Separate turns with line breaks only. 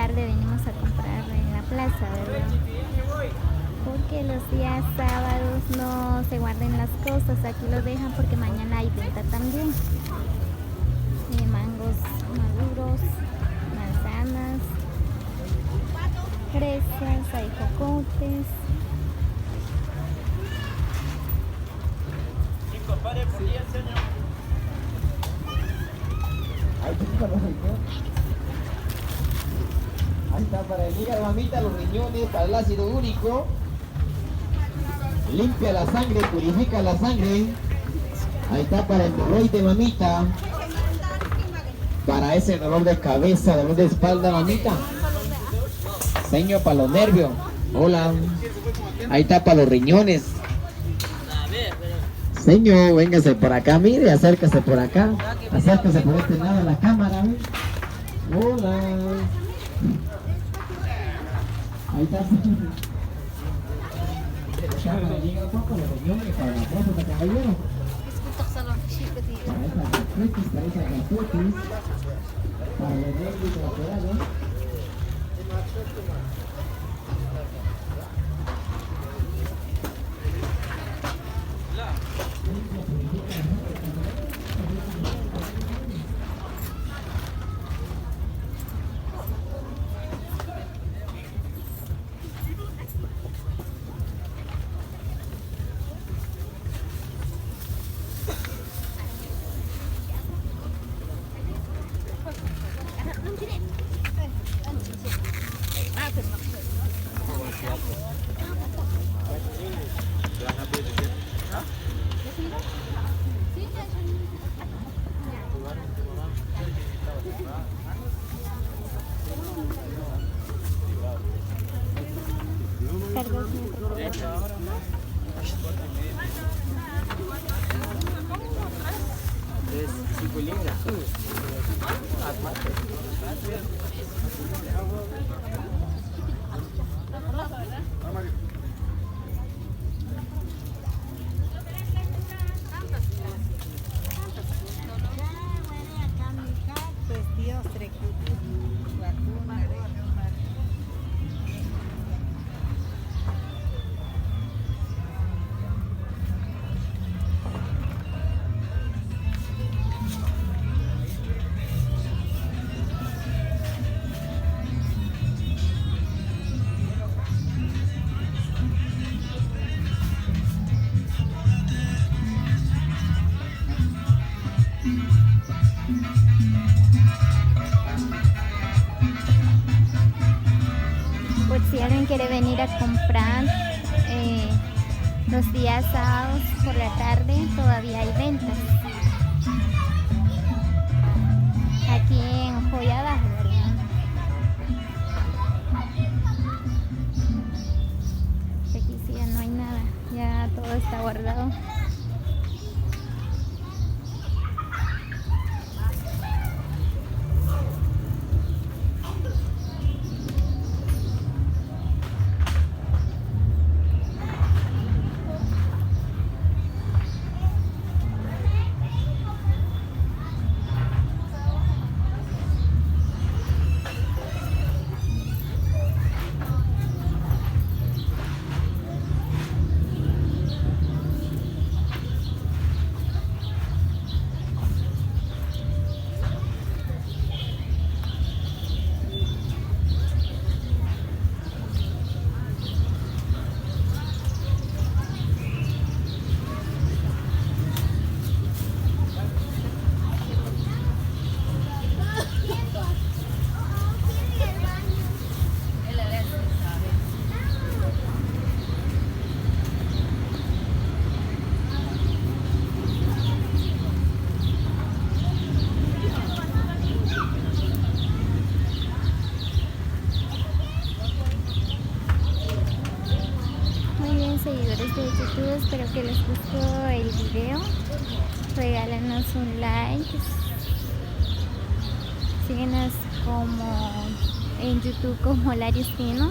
tarde venimos a comprar en la plaza, ¿verdad? Porque los días sábados no se guarden las cosas, aquí lo dejan porque mañana hay venta también. Mangos maduros, manzanas, fresas, hay jocotes.
Ahí está, para el hígado, mamita, los riñones, para el ácido úrico. Limpia la sangre, purifica la sangre. Ahí está, para el hemorroide, mamita. Para ese dolor de cabeza, dolor de espalda, mamita. Seño para los nervios. Hola. Ahí está, para los riñones. Señor, véngase por acá, mire, acércase por acá. Acércase por este lado de la cámara, ¿ve? Hola. Ahí está. Para el hígado, para los riñones, para la próstata, caballero. Para esa gastritis, para los nervios laterales.
Por si alguien quiere venir a comprar los días sábados por la tarde, todavía hay ventas. Aquí en Joya Abajo, ¿verdad? Aquí sí ya no hay nada, ya todo está guardado. Seguidores de YouTube, espero que les gustó el video. Regálanos un like, síguenos como en YouTube como Laristino.